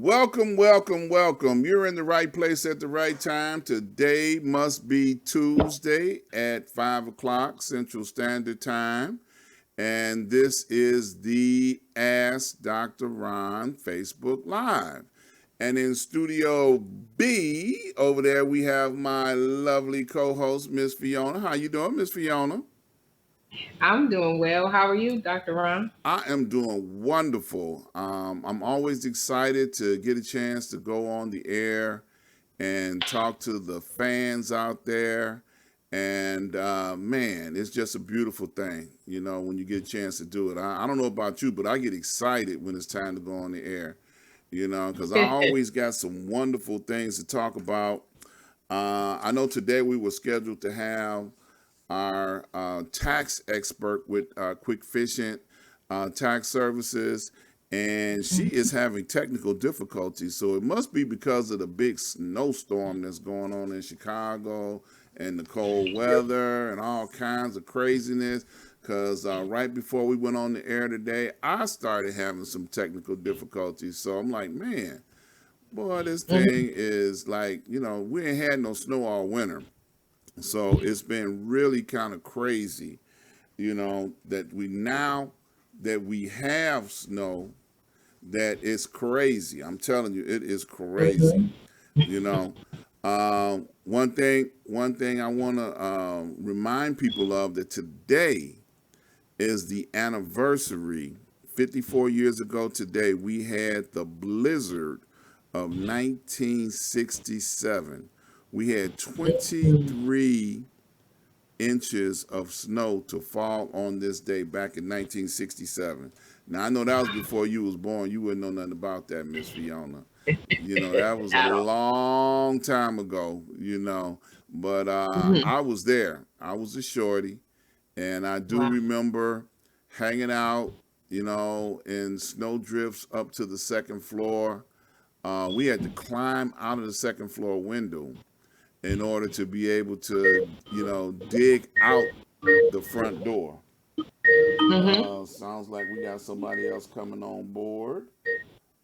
Welcome, welcome, welcome. You're in the right place at the right time. Today must be Tuesday at 5 o'clock Central Standard Time. And this is the Ask Dr. Ron Facebook Live. And in Studio B, over there, we have my lovely co-host, Miss Fiona. How you doing, Miss Fiona? I'm doing well. How are you, Dr. Ron? I am doing wonderful. I'm always excited to get a chance to go on the air and talk to the fans out there. And man, it's just a beautiful thing, when you get a chance to do it. I don't know about you, but I get excited when it's time to go on the air, because I always got some wonderful things to talk about. I know today we were scheduled to have our tax expert with Quick Efficient Tax Services, and she is having technical difficulties. So it must be because of the big snowstorm that's going on in Chicago and the cold weather and all kinds of craziness. Because right before we went on the air today, I started having some technical difficulties. So I'm like, man, boy, this thing is like, we ain't had no snow all winter. So it's been really kind of crazy, that we have snow, that it's crazy. I'm telling you, it is crazy. You know, one thing I want to remind people of that today is the anniversary. 54 years ago today, we had the blizzard of 1967. We had 23 inches of snow to fall on this day back in 1967. Now I know that was before you was born. You wouldn't know nothing about that, Miss Fiona. That was a At all. long time ago. But Mhm. I was there. I was a shorty, and I do Wow. remember hanging out, in snow drifts up to the second floor. We had to climb out of the second floor window in order to be able to, dig out the front door. Mhm. Sounds like we got somebody else coming on board.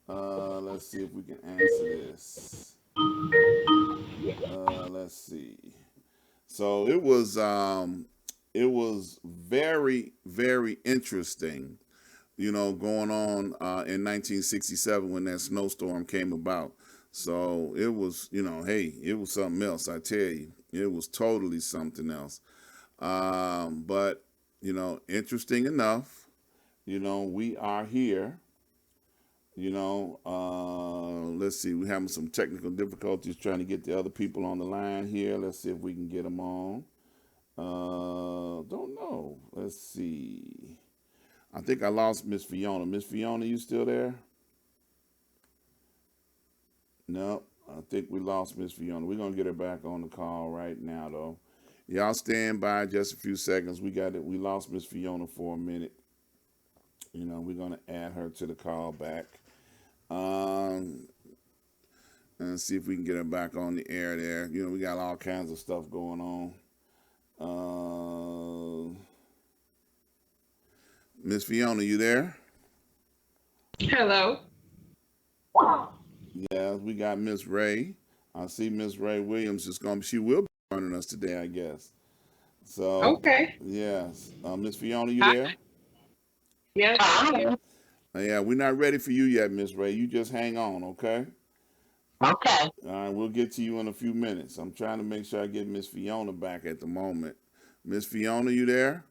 Let's see if we can answer this. Let's see. So it was very, very interesting, going on in 1967 when that snowstorm came about. So it was, hey, it was something else. I tell you, it was totally something else. But interesting enough, we are here. Let's see, we're having some technical difficulties trying to get the other people on the line here. Let's see if we can get them on. Don't know. Let's see. I think I lost Miss Fiona. Miss Fiona, you still there? No, I think we lost Miss Fiona. We're gonna get her back on the call right now, though. Y'all stand by just a few seconds. We got it. We lost Miss Fiona for a minute. We're gonna add her to the call back. Um, and see if we can get her back on the air there. We got all kinds of stuff going on. Miss Fiona, you there? Hello. Yeah, we got Miss Raie. I see Miss Raie Williams is going. She will be joining us today, I guess. So, Okay. yes, Miss Fiona, you Hi. there? Yes, I'm here. Yeah, we're not ready for you yet, Miss Raie. You just hang on, okay? Okay. All right, we'll get to you in a few minutes. I'm trying to make sure I get Miss Fiona back at the moment. Miss Fiona, you there?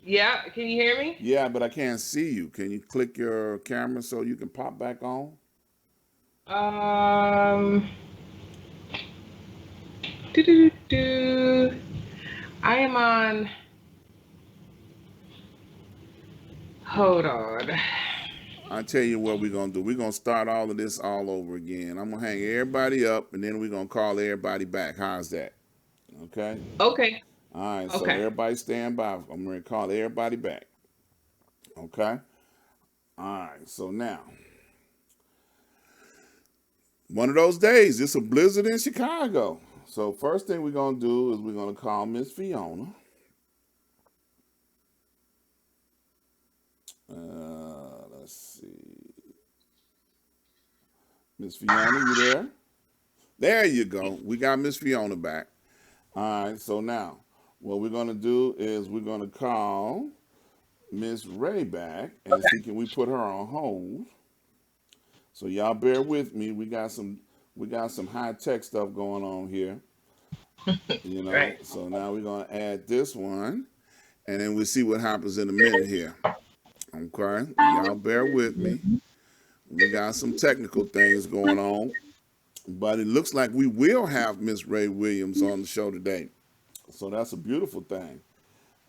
Yeah. Can you hear me? Yeah, but I can't see you. Can you click your camera so you can pop back on? Um. Do. I am on. Hold on. I tell you what we're gonna do. We're gonna start all of this all over again. I'm gonna hang everybody up, and then we're gonna call everybody back. How's that? Okay. Okay. All right. So Okay. everybody stand by. I'm gonna call everybody back. Okay. All right. So now, one of those days, it's a blizzard in Chicago. So first thing we're gonna do is we're gonna call Miss Fiona. Let's see. Miss Fiona, you there? There you go. We got Miss Fiona back. All right, so now what we're gonna do is we're gonna call Miss Raie back and see can we put her on hold. So y'all bear with me. We got some high tech stuff going on here, Right. So now we're gonna add this one, and then we'll see what happens in a minute here. Okay, y'all bear with me. We got some technical things going on, but it looks like we will have Miss Raie Williams on the show today. So that's a beautiful thing,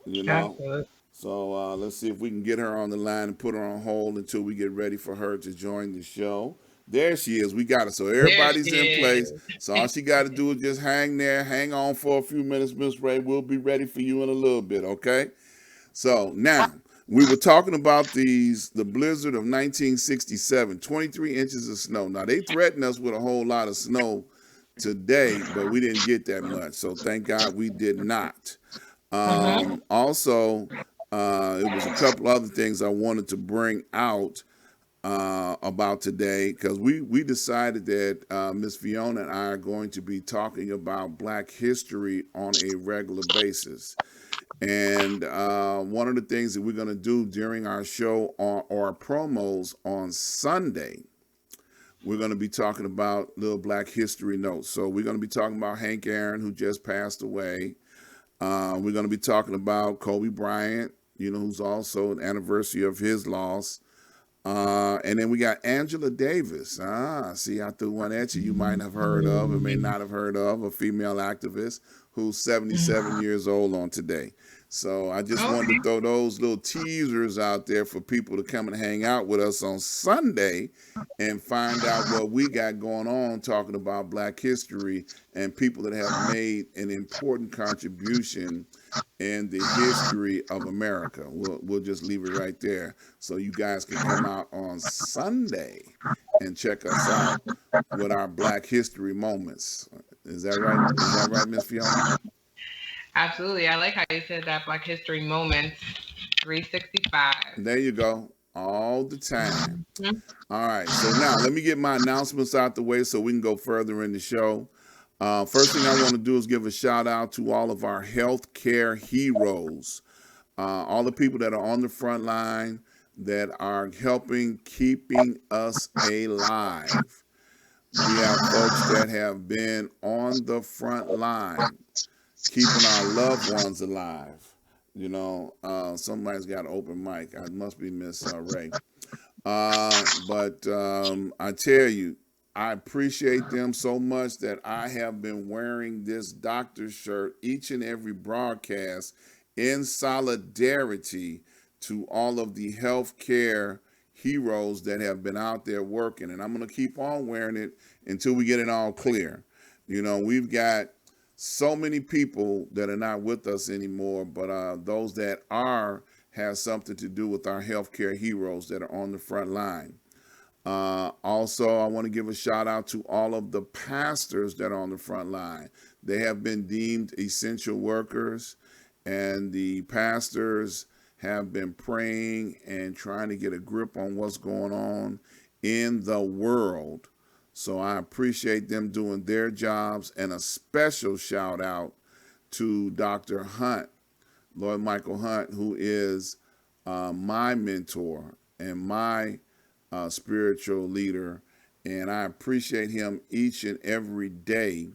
you know. Absolutely. So let's see if we can get her on the line and put her on hold until we get ready for her to join the show. There she is. We got her. So There she everybody's in place. is. So all she got to do is just hang there, hang on for a few minutes, Miss Raie. We'll be ready for you in a little bit, okay? So now we were talking about the blizzard of 1967, 23 inches of snow. Now they threatened us with a whole lot of snow today, but we didn't get that much. So thank God we did not. Mm-hmm. Also, it was a couple other things I wanted to bring out about today because we decided that Miss Fiona and I are going to be talking about Black history on a regular basis. And one of the things that we're going to do during our show or our promos on Sunday, we're going to be talking about little Black history notes. So we're going to be talking about Hank Aaron, who just passed away. We're going to be talking about Kobe Bryant, who's also an anniversary of his loss. And then we got Angela Davis. See, I threw one at you. You might have heard of or may not have heard of a female activist who's 77 years old on today. So I just wanted to Okay. throw those little teasers out there for people to come and hang out with us on Sunday and find out what we got going on talking about Black history and people that have made an important contribution in the history of America. We'll just leave it right there so you guys can come out on Sunday and check us out with our Black history moments. Is that right? Is that right, Miss Fiona? Absolutely. I like how you said that Black History Moments 365. There you go. All the time. Mhm. All right. So now let me get my announcements out the way so we can go further in the show. First thing I want to do is give a shout out to all of our healthcare heroes, all the people that are on the front line that are helping keeping us alive. We have folks that have been on the front line keeping our loved ones alive. Somebody's got an open mic. I must be Miss Raie. But I tell you, I appreciate them so much that I have been wearing this doctor shirt each and every broadcast in solidarity to all of the healthcare heroes that have been out there working. And I'm going to keep on wearing it until we get it all clear. We've got so many people that are not with us anymore, but those that are has something to do with our healthcare heroes that are on the front line. Also, I want to give a shout out to all of the pastors that are on the front line. They have been deemed essential workers, and the pastors have been praying and trying to get a grip on what's going on in the world. So I appreciate them doing their jobs, and a special shout out to Dr. Hunt, Lloyd Michael Hunt, who is my mentor and my spiritual leader. And I appreciate him each and every day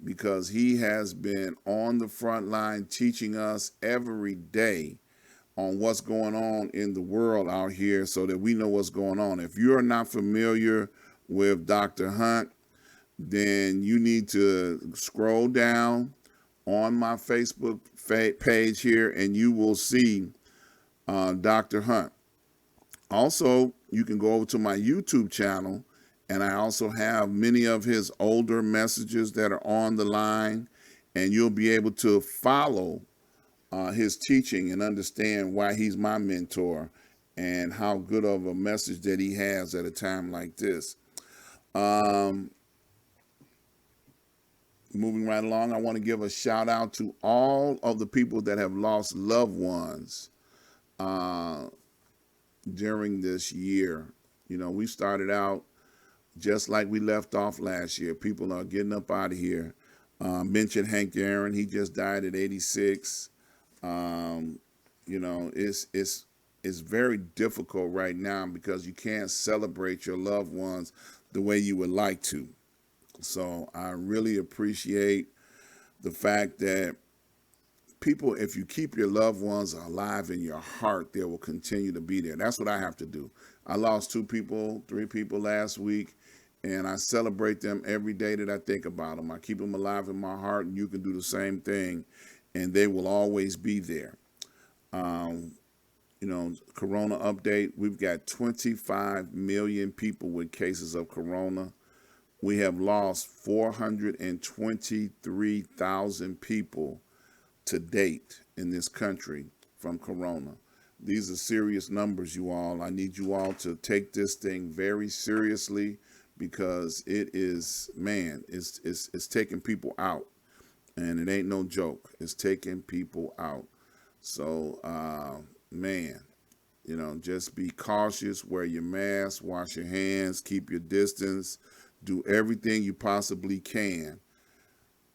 because he has been on the front line teaching us every day on what's going on in the world out here so that we know what's going on. If you're not familiar with Dr. Hunt, then you need to scroll down on my Facebook page here and you will see Dr. Hunt. Also, you can go over to my YouTube channel, and I also have many of his older messages that are on the line, and you'll be able to follow his teaching and understand why he's my mentor and how good of a message that he has at a time like this. Moving right along, I want to give a shout out to all of the people that have lost loved ones during this year. We started out just like we left off last year. People are getting up out of here. Mentioned Hank Aaron. He just died at 86. Um, it's very difficult right now because you can't celebrate your loved ones the way you would like to. So I really appreciate the fact that people, if you keep your loved ones alive in your heart, they will continue to be there. That's what I have to do. I lost 2 people, 3 people last week, and I celebrate them every day that I think about them. I keep them alive in my heart, and you can do the same thing, and they will always be there. Um, Corona update, we've got 25 million people with cases of corona. We have lost 423,000 people to date in this country from corona. These are serious numbers, you all. I need you all to take this thing very seriously because it is, man, it's taking people out. And it ain't no joke. It's taking people out. So, man, just be cautious, wear your mask, wash your hands, keep your distance, do everything you possibly can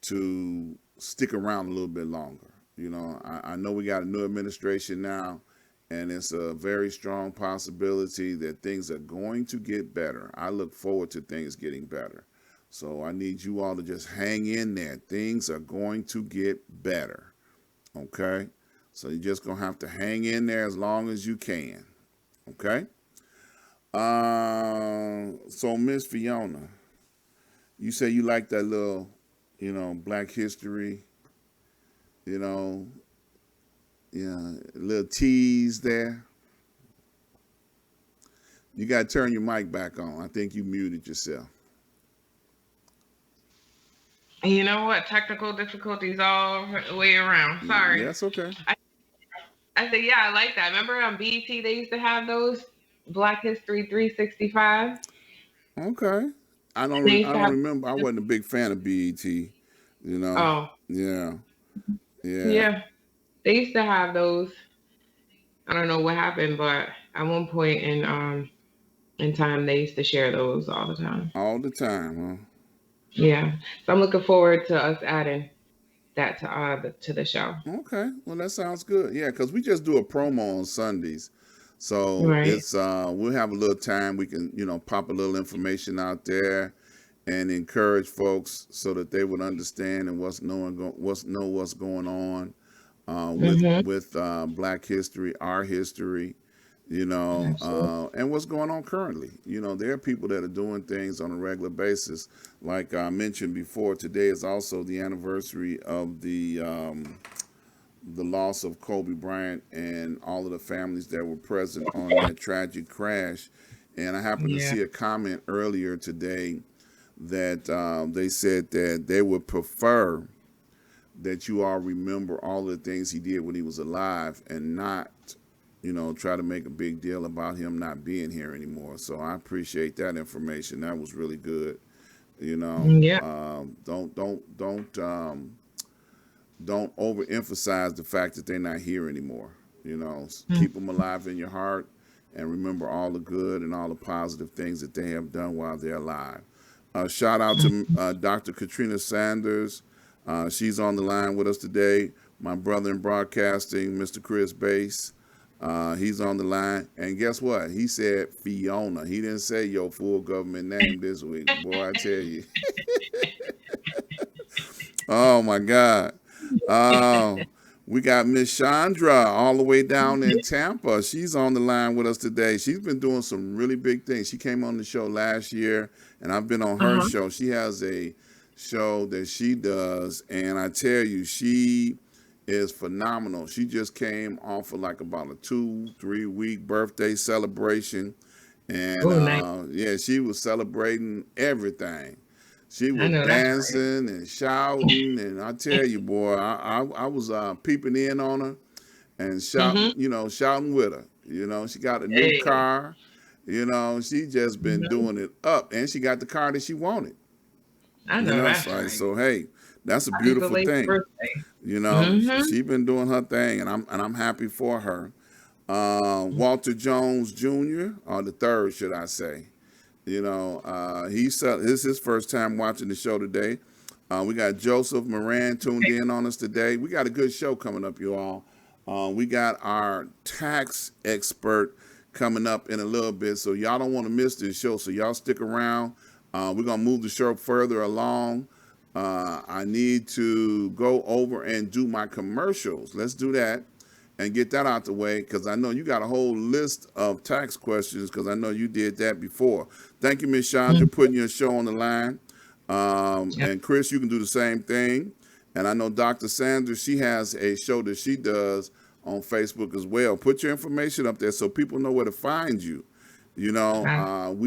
to stick around a little bit longer. I know we got a new administration now, and it's a very strong possibility that things are going to get better. I look forward to things getting better. So I need you all to just hang in there. Things are going to get better. Okay? So you're just going to have to hang in there as long as you can. Okay? So Miss Fiona, you say you like that little, Black History, little tease there. You got to turn your mic back on. I think you muted yourself. You know what? Technical difficulties all the way around. Sorry. That's okay. I said, yeah, I like that. Remember on BET they used to have those Black History 365? Okay. They I used to don't have. remember. I wasn't a big fan of BET. Oh, Yeah. Yeah. yeah. They used to have those. I don't know what happened, but at one point in time they used to share those all the time. All the time, Yeah. So I'm looking forward to us adding that to the show. huh? Okay. Well, that sounds good. Yeah, because we just do a promo on Sundays. So Right. it's we'll have a little time we can, pop a little information out there and encourage folks so that they would understand and know what's going on Mm-hmm. with Black history, our history, Absolutely. and what's going on currently. There are people that are doing things on a regular basis. Like I mentioned before, today is also the anniversary of the loss of Kobe Bryant and all of the families that were present on that tragic crash. And I happened to Yeah. see a comment earlier today that they said that they would prefer that you all remember all the things he did when he was alive and not, try to make a big deal about him not being here anymore. So I appreciate that information. That was really good. Yeah. Don't overemphasize the fact that they're not here anymore. Keep them alive in your heart and remember all the good and all the positive things that they have done while they're alive. Shout out to Dr. Katrina Sanders. She's on the line with us today. My brother in broadcasting, Mr. Chris Bass. He's on the line. And guess what? He said Fiona. He didn't say your full government name this week. Boy, I tell you. Oh, my God. Um, we got Miss Chandra all the way down in Tampa. She's on the line with us today. She's been doing some really big things. She came on the show last year, and I've been on her Uh-huh. show. She has a show that she does, and I tell you, she is phenomenal. She just came off of like about a 2-3 week birthday celebration, and Oh, nice. yeah, she was celebrating everything. She I was know that's right. dancing and shouting, and I tell you, boy, I was peeping in on her and Mm-hmm. shouting, shouting with her. She got a new Hey. car. She just been Hmm. doing it up, and she got the car that she wanted. I know It's that's like, right. so hey, that's a Happy beautiful belated thing. birthday. Mm-hmm. She been doing her thing, and I'm happy for her. Walter Jones Jr. or the third, should I say? This is his first time watching the show today. We got Joseph Moran tuned in on us today. We got a good show coming up, you all. We got our tax expert coming up in a little bit, so y'all don't want to miss this show. So y'all stick around. We're gonna move the show further along. I need to go over and do my commercials. Let's do that and get that out the way, because I know you got a whole list of tax questions, because I know you did that before. Thank you, Miss Chandra, putting your show on the line. Yep. And Chris, you can do the same thing. And I know Dr. Sanders, she has a show that she does on Facebook as well. Put your information up there so people know where to find you. We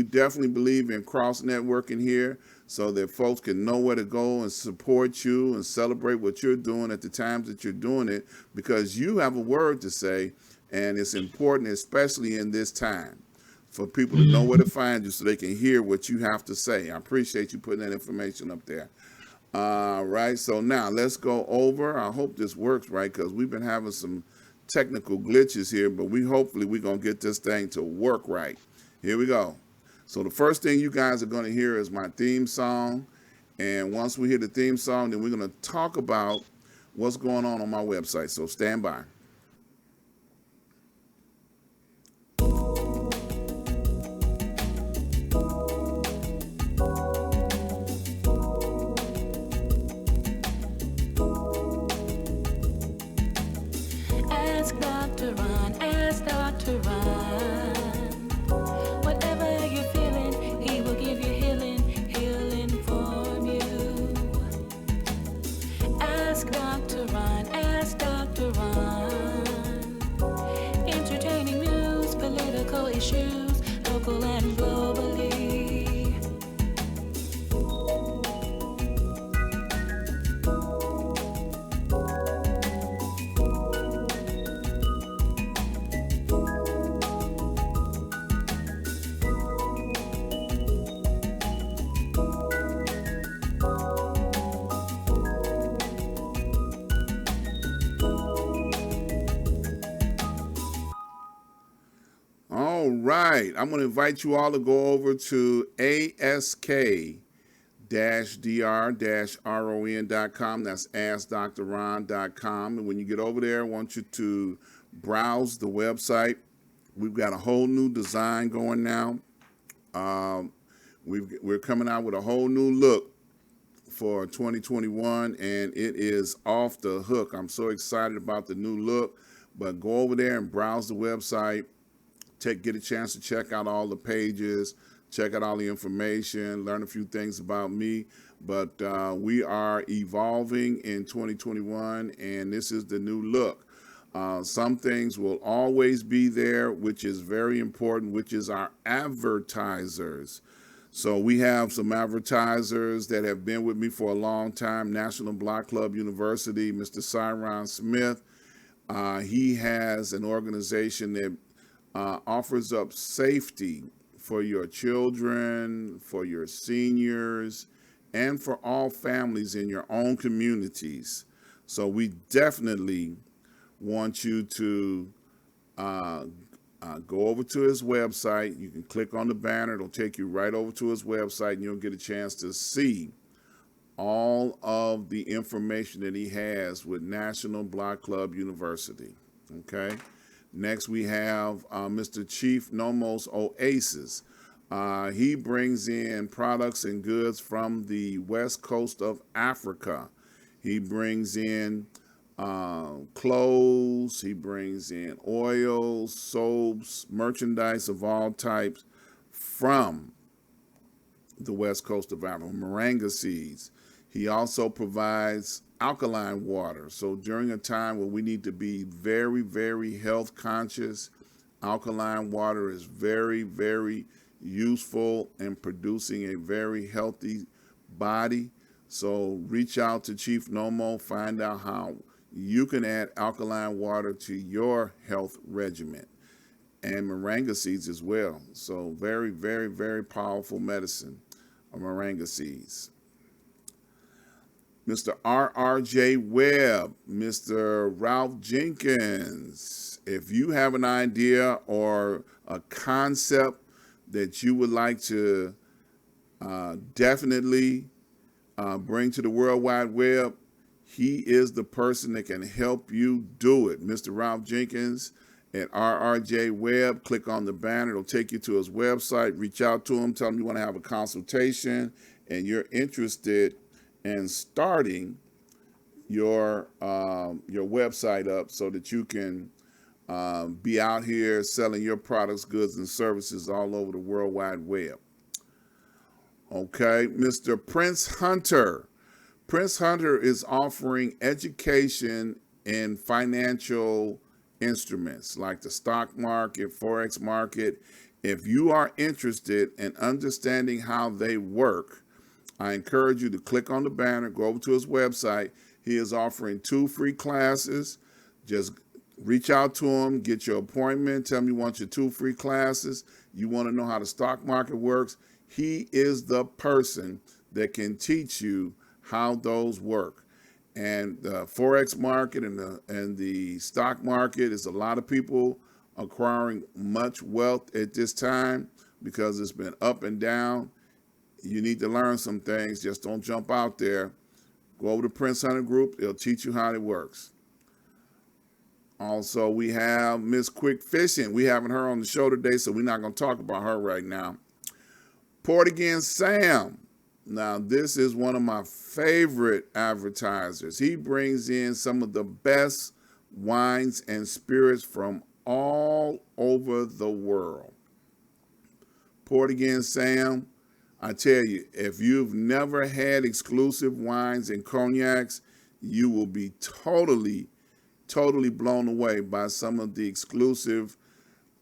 definitely believe in cross networking here, so that folks can know where to go and support you and celebrate what you're doing at the times that you're doing it, because you have a word to say, and it's important, especially in this time, for people to know where to find you so they can hear what you have to say. I appreciate you putting that information up there. All right, so now let's go over. I hope this works right, because we've been having some technical glitches here, but hopefully we're going to get this thing to work right. Here we go. So the first thing you guys are going to hear is my theme song. And once we hear the theme song, then we're going to talk about what's going on my website. So stand by. Ask Dr. Ron, ask Dr. Ron. Whatever you're feeling, he will give you healing, he'll inform you. Ask Dr. Ron, ask Dr. Ron. Entertaining news, political issues, local and globally. All right. I'm going to invite you all to go over to ask-dr-ron.com. That's askdrron.com. And when you get over there, I want you to browse the website. We've got a whole new design going now. We're coming out with a whole new look for 2021, and it is off the hook. I'm so excited about the new look. But go over there and browse the website. Get a chance to check out all the pages, check out all the information, learn a few things about me. But we are evolving in 2021, and this is the new look. Some things will always be there, which is very important, which is our advertisers. So we have some advertisers that have been with me for a long time. National Block Club University, Mr. Cyron Smith. He has an organization that offers up safety for your children, for your seniors, and for all families in your own communities. So we definitely want you to go over to his website. You can click on the banner. It'll take you right over to his website, and you'll get a chance to see all of the information that he has with National Block Club University. Okay. Next, we have Mr. Chief Nomos Oasis. He brings in products and goods from the west coast of Africa. He brings in clothes, he brings in oils, soaps, merchandise of all types from the west coast of Africa, moringa seeds. He also provides alkaline water. So during a time where we need to be very, very health conscious, alkaline water is very, very useful in producing a very healthy body. So reach out to Chief Nomo, find out how you can add alkaline water to your health regimen, and moringa seeds as well. So very, very, very powerful medicine of moringa seeds. Mr. R.R.J. Webb, Mr. Ralph Jenkins. If you have an idea or a concept that you would like to definitely bring to the World Wide Web, he is the person that can help you do it. Mr. Ralph Jenkins at RRJ Web. Click on the banner. It'll take you to his website. Reach out to him. Tell him you want to have a consultation and you're interested in starting your website up so that you can be out here selling your products, goods, and services all over the World Wide Web. Okay, Mr. Prince Hunter. Prince Hunter is offering education in financial instruments like the stock market, forex market. If you are interested in understanding how they work, I encourage you to click on the banner, go over to his website. He is offering 2 free classes. Just reach out to him, get your appointment, tell him you want your 2 free classes. You want to know how the stock market works. He is the person that can teach you how those work. And the forex market and the stock market is a lot of people acquiring much wealth at this time because it's been up and down. You need to learn some things. Just don't jump out there. Go over to Prince Hunter Group. It'll teach you how it works. Also, we have Miss Quick Fishing. We haven't her on the show today, so we're not going to talk about her right now. Port Again Sam. Now, this is one of my favorite advertisers. He brings in some of the best wines and spirits from all over the world. Port Again Sam, I tell you, if you've never had exclusive wines and cognacs, you will be totally blown away by some of the exclusive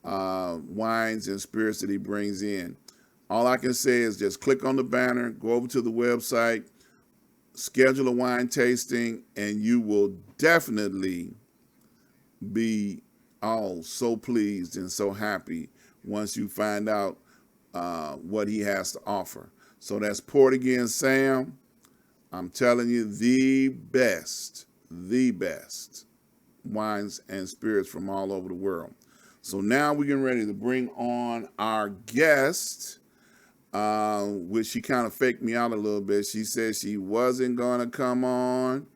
wines and spirits that he brings in. All I can say is just click on the banner, go over to the website, schedule a wine tasting, and you will definitely be so pleased and so happy once you find out what he has to offer. So that's Port Again Sam. I'm telling you, the best wines and spirits from all over the world. So now we're getting ready to bring on our guest, which she kind of faked me out a little bit. She said she wasn't going to come on,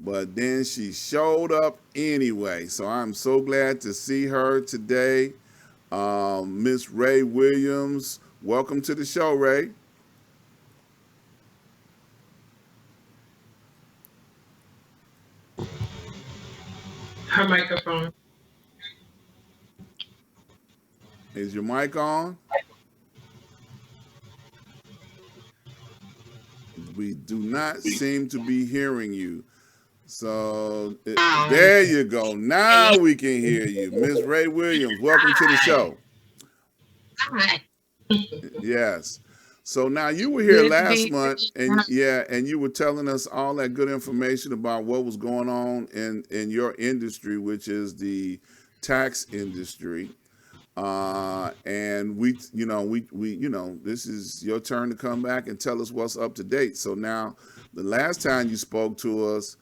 but then she showed up anyway. So I'm so glad to see her today. Miss Raie Williams, welcome to the show, Raie. Her microphone. Is your mic on? We do not seem to be hearing you. So there you go. Now we can hear you. Miss Raie Williams, welcome to the show. Hi. Yes. So now you were here Good to last be month and you were telling us all that good information about what was going on in your industry, which is the tax industry. And this is your turn to come back and tell us what's up to date. So now, the last time you spoke to us,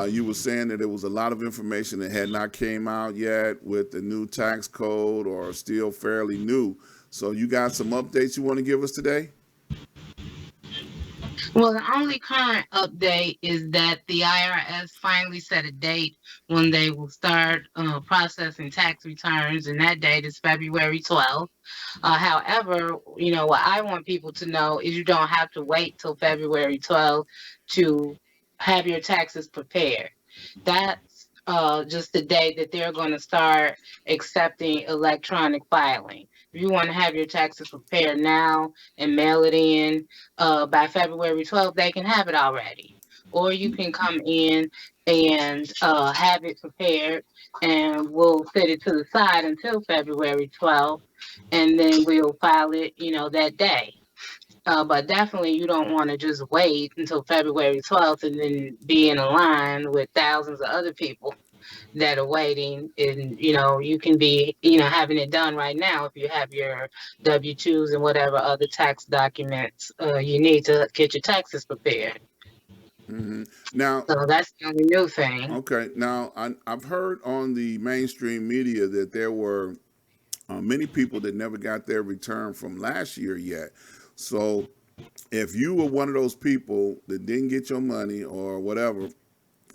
you were saying that there was a lot of information that had not came out yet with the new tax code or still fairly new. So you got some updates you want to give us today? Well, the only current update is that the IRS finally set a date when they will start processing tax returns, and that date is February 12th. However, what I want people to know is you don't have to wait till February 12th to have your taxes prepared. That's just the day that they're going to start accepting electronic filing. If you want to have your taxes prepared now and mail it in by February 12th, they can have it already. Or you can come in and have it prepared, and we'll set it to the side until February 12th, and then we'll file it, that day. But definitely, you don't want to just wait until February 12th and then be in a line with thousands of other people that are waiting. And, you can be, having it done right now if you have your W-2s and whatever other tax documents you need to get your taxes prepared. Mm-hmm. Now, So that's the only new thing. okay. Now, I've heard on the mainstream media that there were many people that never got their return from last year yet. So if you were one of those people that didn't get your money or whatever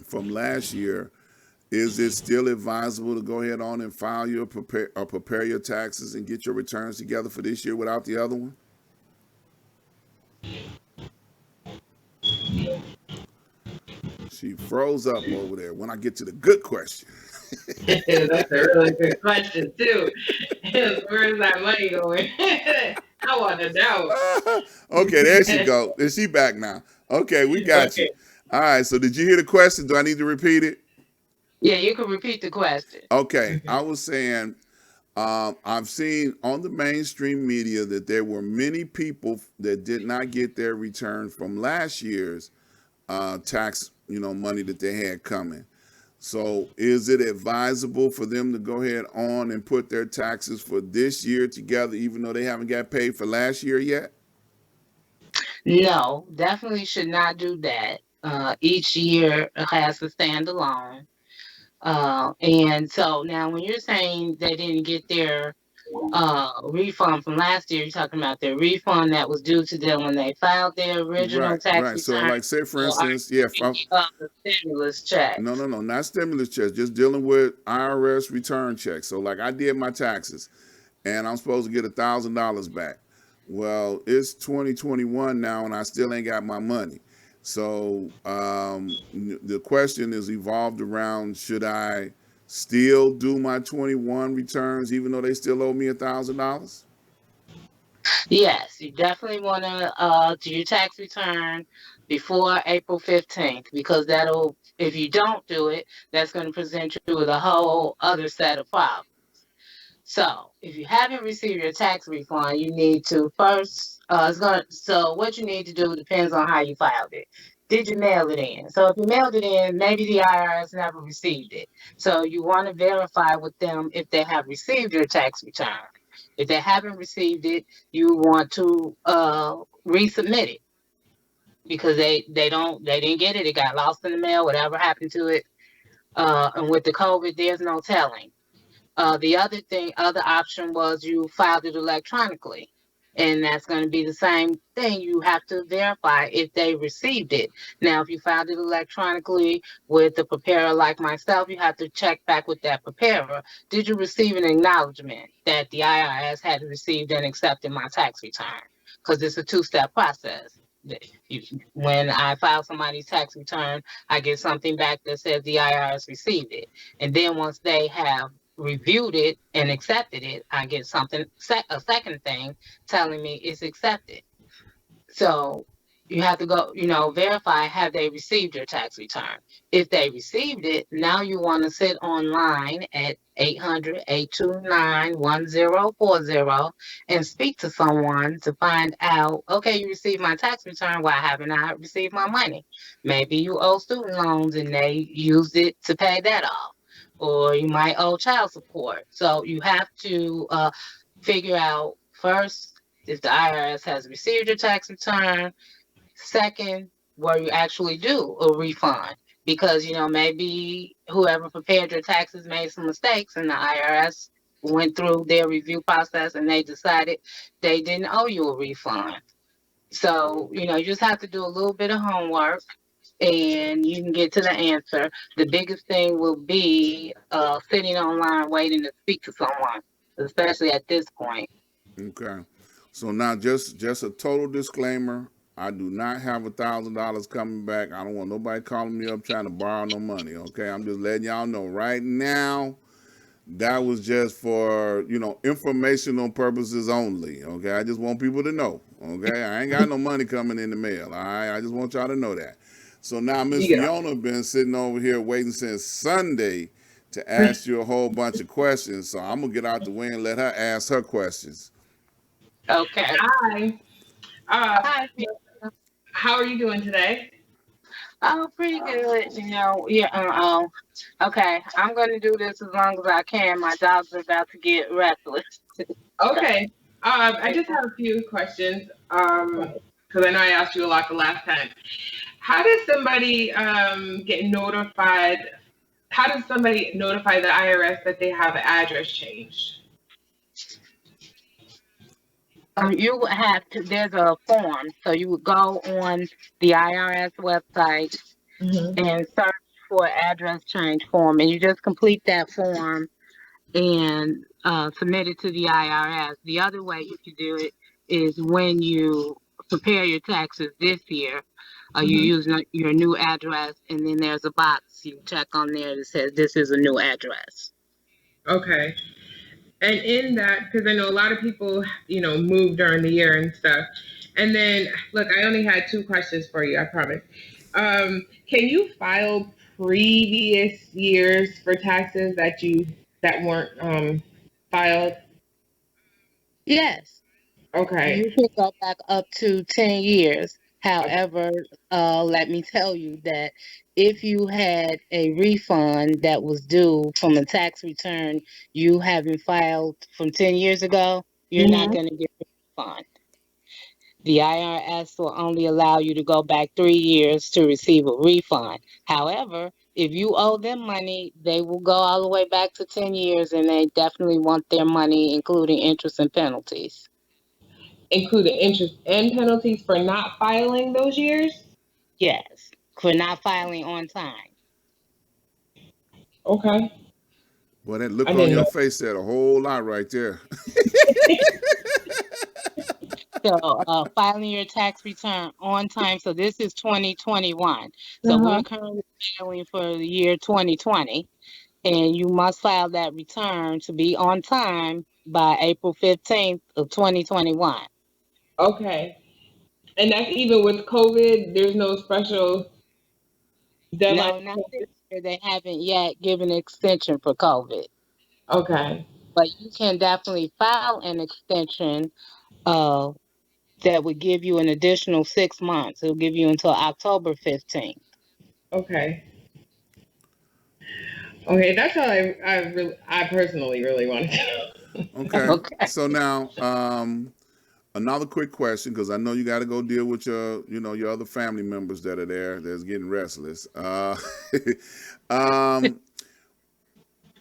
from last year, is it still advisable to go ahead on and file your prepare your taxes and get your returns together for this year without the other one? She froze up over there when I get to the good question. That's a really good question too. Where's that money going? I want to know. Okay, there she go. Is she back now? Okay, we got you. Okay. All right, so did you hear the question? Do I need to repeat it? Yeah, you can repeat the question. Okay, I was saying I've seen on the mainstream media that there were many people that did not get their return from last year's tax, money that they had coming. So, is it advisable for them to go ahead on and put their taxes for this year together, even though they haven't got paid for last year yet? No, definitely should not do that. Each year has to stand alone. And so now, when you're saying they didn't get their refund from last year, you're talking about their refund that was due to them when they filed their original Right, tax right. So, return, like, say for or are instance, yeah, you thinking of the stimulus no, checks? no, no, not stimulus checks, just dealing with IRS return checks. So, like, I did my taxes, and I'm supposed to get $1,000 back. Well, it's 2021 now, and I still ain't got my money. So the question is evolved around: should I still do my 21 returns, even though they still owe me $1,000? Yes, you definitely want to do your tax return before April 15th, because that'll, if you don't do it, that's going to present you with a whole other set of problems. So, if you haven't received your tax refund, you need to first. So what you need to do depends on how you filed it. Did you mail it in? So if you mailed it in, maybe the IRS never received it. So you want to verify with them if they have received your tax return. If they haven't received it, you want to resubmit it, because they didn't get it. It got lost in the mail. Whatever happened to it. And with the COVID, there's no telling. The other option was you filed it electronically. And that's going to be the same thing. You have to verify if they received it. Now, if you filed it electronically with a preparer like myself, you have to check back with that preparer. Did you receive an acknowledgement that the IRS had received and accepted my tax return? Because it's a two-step process. When I file somebody's tax return, I get something back that says the IRS received it. And then once they have reviewed it and accepted it, I get a second thing telling me it's accepted. So you have to go, verify, have they received your tax return. If they received it, now you want to sit online at 800-829-1040 and speak to someone to find out, okay, you received my tax return. Why haven't I received my money? Maybe you owe student loans and they used it to pay that off. Or you might owe child support. So you have to figure out first if the IRS has received your tax return. Second, where you actually do a refund. Because, maybe whoever prepared your taxes made some mistakes and the IRS went through their review process and they decided they didn't owe you a refund. So, you just have to do a little bit of homework and you can get to the answer. The biggest thing will be sitting online waiting to speak to someone, especially at this point. Okay. So now, just a total disclaimer: I do not have $1,000 coming back. I don't want nobody calling me up trying to borrow no money. Okay, I'm just letting y'all know right now. That was just for informational purposes only. Okay, I just want people to know. Okay, I ain't got no money coming in the mail. All right, I just want y'all to know that. So now Miss Yeah. Fiona been sitting over here waiting since Sunday to ask you a whole bunch of questions. So I'm gonna get out the way and let her ask her questions. Okay. Hi. Uh, Hi. how are you doing today? Oh, pretty good. Yeah. Okay, I'm gonna do this as long as I can. My dogs are about to get restless. Okay. I just have a few questions. Because I know I asked you a lot the last time. How does somebody get notified? How does somebody notify the IRS that they have an address change? You would have to, there's a form. So you would go on the IRS website Hmm. and search for address change form, and you just complete that form and submit it to the IRS. The other way you can do it is when you prepare your taxes this year, you Hmm. use your new address, and then there's a box you check on there that says this is a new address. Okay. And in that, because I know a lot of people, move during the year and stuff. And then, look, I only had two questions for you, I promise. Can you file previous years for taxes that weren't filed? Yes. Okay. You can go back up to 10 years. Okay. However, let me tell you that if you had a refund that was due from a tax return you haven't filed from 10 years ago, you're not Hmm. going to get a refund. The IRS will only allow you to go back 3 years to receive a refund. However, if you owe them money, they will go all the way back to 10 years and they definitely want their money, including interest and penalties. Including interest and penalties for not filing those years? Yes, for not filing on time. Okay. Well, that I look on didn't your know. face said a whole lot right there. So, filing your tax return on time. So, this is 2021. So, we're Uh-huh. currently filing for the year 2020, and you must file that return to be on time by April 15th of 2021. Okay. And that's even with COVID, there's no special deadline. No, not this year. They haven't yet given an extension for COVID, Okay. but you can definitely file an extension uh, that would give you an additional 6 months. It'll give you until October 15th. Okay. Okay, that's all I personally really wanted to know. Okay. Okay. So now, another quick question, because I know you got to go deal with your other family members that are there that's getting restless. Um,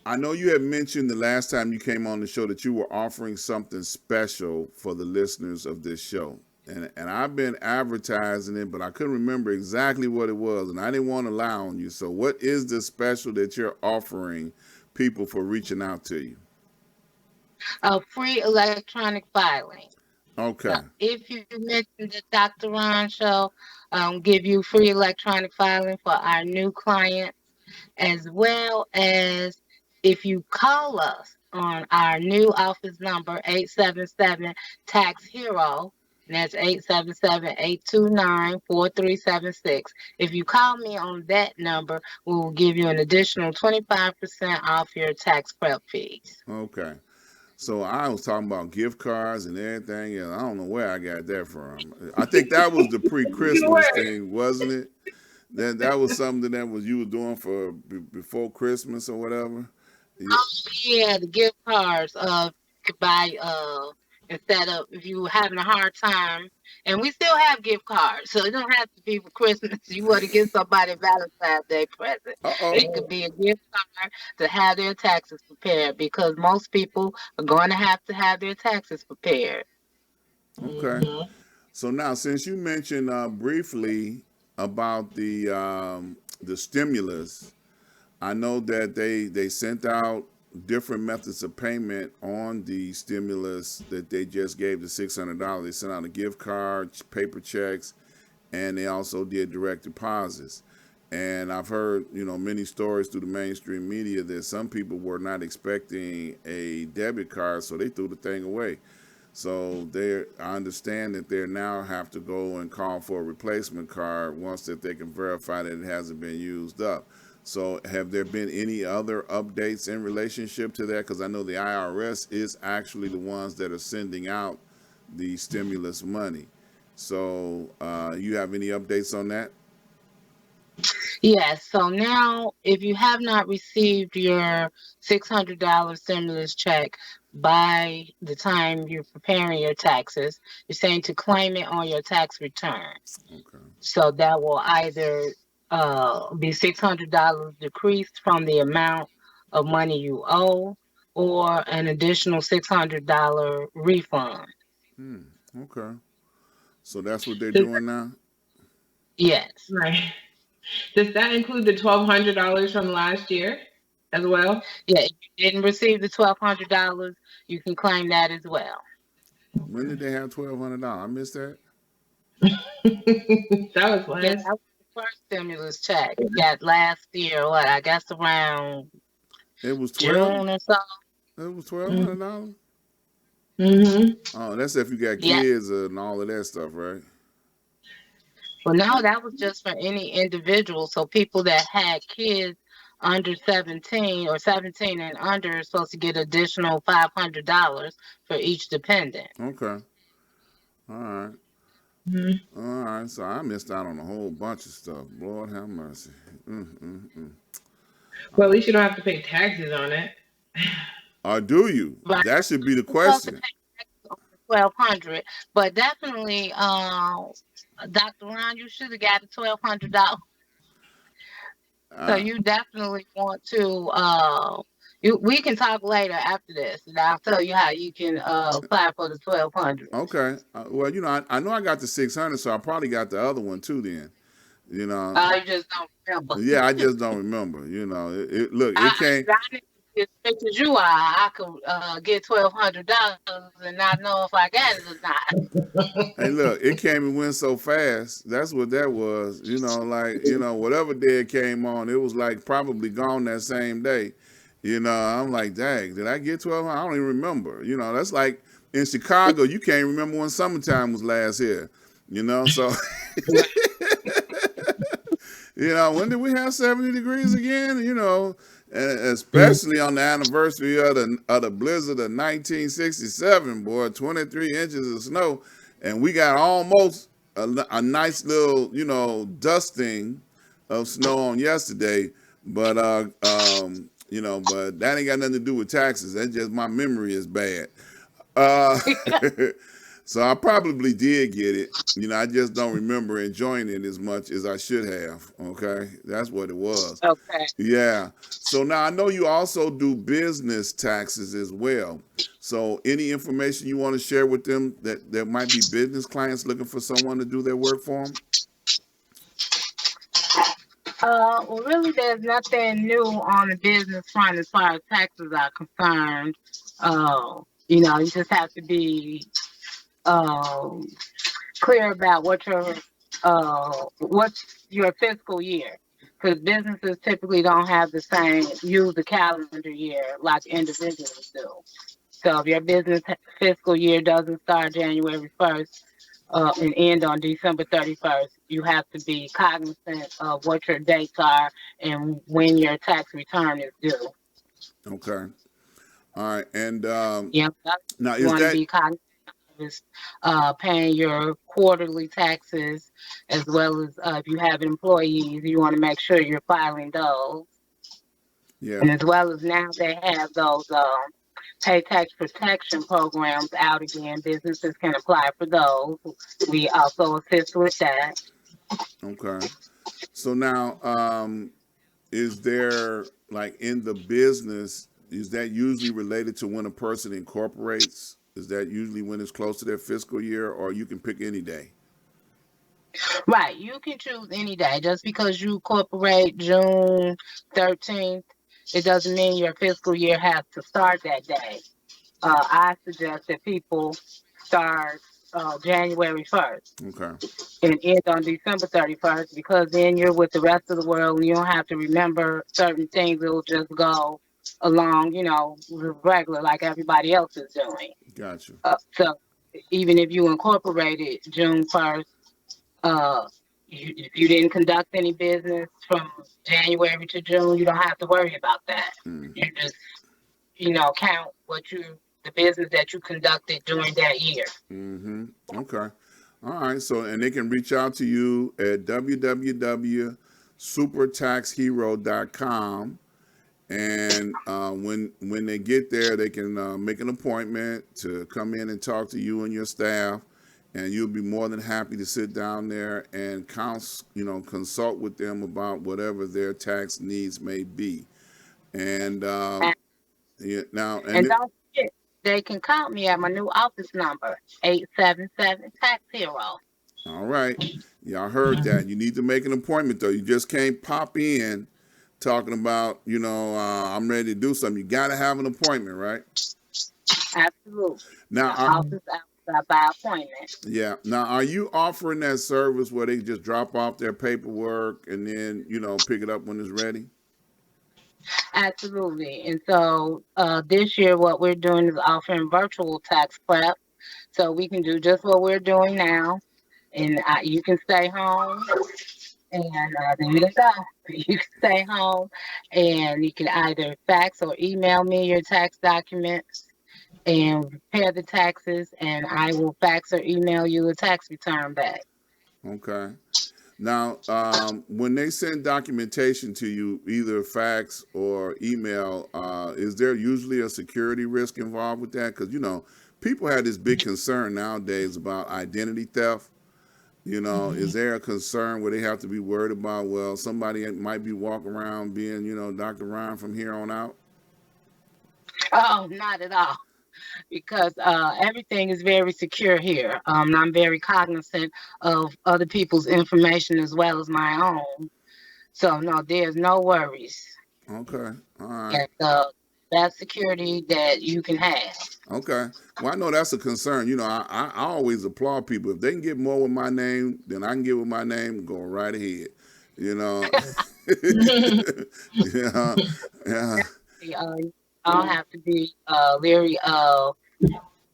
I know you had mentioned the last time you came on the show that you were offering something special for the listeners of this show. And I've been advertising it, but I couldn't remember exactly what it was, and I didn't want to lie on you. So, what is the special that you're offering people for reaching out to you? Free electronic filing. So Okay. if you mention the Dr. Ron show, give you free electronic filing for our new clients, as well as if you call us on our new office number 877 Tax Hero. And that's 877-829-4376. If you call me on that number, we will give you an additional 25% off your tax prep fees. Okay. So I was talking about gift cards and everything, and I don't know where I got that from. I think that was the You pre-Christmas were. thing, wasn't it? That was something that was you were doing for before Christmas or whatever. Yeah. Oh yeah, the gift cards. You could buy instead of if you having a hard time, and we still have gift cards, so it don't have to be for Christmas. You want to give somebody a Valentine's Day present. Uh oh. It could be a gift card to have their taxes prepared because most people are going to have their taxes prepared. Okay. Hmm. So now, since you mentioned briefly about the stimulus, I know that they sent out different methods of payment on the stimulus that they just gave the $600. They sent out a gift card, paper checks, and they also did direct deposits. And I've heard, many stories through the mainstream media that some people were not expecting a debit card, so they threw the thing away. So I understand that they now have to go and call for a replacement card once that they can verify that it hasn't been used up. So have there been any other updates in relationship to that? Because I know the IRS is actually the ones that are sending out the stimulus money. So you have any updates on that? Yes, so now if you have not received your $600 stimulus check by the time you're preparing your taxes, you're saying to claim it on your tax return. Okay. So that will either be $600 decreased from the amount of money you owe or an additional $600 refund. Hmm. Okay. So that's what they're Does doing now. Yes. right? Does that include the $1,200 from last year as well? Yeah, if you didn't receive the $1,200, you can claim that as well. When did they have $1,200? I missed that. That was Yeah, last. that was the first stimulus check. Got last year, what, I guess around It was 12. June or so. It was $1,200. Mm-hmm. Oh, that's if you got Yeah. kids and all of that stuff, right? Well, no, that was just for any individual. So people that had kids under 17 or 17 and under are supposed to get additional $500 for each dependent. Okay. All right. Mm-hmm. All right. So I missed out on a whole bunch of stuff. Lord have mercy. Well, at least you don't have to pay taxes on it. Or do you? Right. That should be the You're supposed to question. pay 1,200, but definitely, Dr. Ron, you should have got the $1,200. So Uh, you definitely want to. We can talk later after this, and I'll tell you how you can apply for the 1,200. okay. Well, I know I got the 600, so I probably got the other one too. Then, you know. You just don't remember. Yeah, I just don't remember. Look, it came. I need to be as rich as you are. I could get $1,200 and not know if I got it or not. Hey, look, it came and went so fast. That's what that was. Whatever day it came on, it was like probably gone that same day. I'm like, dang, did I get 12? I don't even remember. That's like in Chicago, you can't remember when summertime was last here. So when did we have 70 degrees again? And especially on the anniversary of the blizzard of 1967, boy, 23 inches of snow, and we got almost a nice little, dusting of snow on yesterday, but that ain't got nothing to do with taxes. That's just my memory is bad. Uh, so I probably did get it. I just don't remember enjoying it as much as I should have. Okay, that's what it was. Okay. Yeah. So now I know you also do business taxes as well. So any information you want to share with them that there might be business clients looking for someone to do their work for them? Well, really, there's nothing new on the business front as far as taxes are concerned. You just have to be um, clear about what's your fiscal year, because businesses typically don't have the same use the calendar year like individuals do. So if your business fiscal year doesn't start January 1st and end on December 31st, you have to be cognizant of what your dates are and when your tax return is due. Okay. All right. And You know, now you is want to that be cognizant is paying your quarterly taxes, as well as if you have employees, you want to make sure you're filing those. yeah. And as well as now they have those pay tax protection programs out again. Businesses can apply for those. We also assist with that. Okay. So now is there like in the business is that usually related to when a person incorporates? Is that usually when it's close to their fiscal year, or you can pick any day? Right. You can choose any day. Just because you incorporate June 13th, it doesn't mean your fiscal year has to start that day. I suggest that people start January 1st Okay. and end on December 31st, because then you're with the rest of the world and you don't have to remember certain things. It'll just go along, regular like everybody else is doing. Gotcha. So even if you incorporated June 1st, uh, if you didn't conduct any business from January to June, you don't have to worry about that. Mm. You just, count the business that you conducted during that year. Mm-hmm. Okay. All right. So, and they can reach out to you at www.supertaxhero.com. And when they get there, they can make an appointment to come in and talk to you and your staff, and you'll be more than happy to sit down there and consult with them about whatever their tax needs may be. And And, yeah, now and don't forget, they can call me at my new office number, 877 Tax Hero. All right. Y'all heard that. You need to make an appointment, though. You just can't pop in talking about, I'm ready to do something. You got to have an appointment, right? Absolutely. Now, The office hours by appointment. yeah. Now, are you offering that service where they just drop off their paperwork and then, pick it up when it's ready? Absolutely. And so this year, what we're doing is offering virtual tax prep. So we can do just what we're doing now. And you can stay home and there you go. You can stay home and you can either fax or email me your tax documents and prepare the taxes, and I will fax or email you a tax return back. Okay. Now, when they send documentation to you, either fax or email, is there usually a security risk involved with that? Because, people have this big concern nowadays about identity theft. Is there a concern where they have to be worried about, well, somebody might be walking around being, Dr. Ron from here on out? Oh, not at all. Because everything is very secure here. I'm very cognizant of other people's information as well as my own. So no, there's no worries. Okay. All right. At that security that you can have. Okay. Well, I know that's a concern. I always applaud people. If they can get more with my name than I can get with my name, go right ahead. Yeah. Yeah. I don't have to be leery of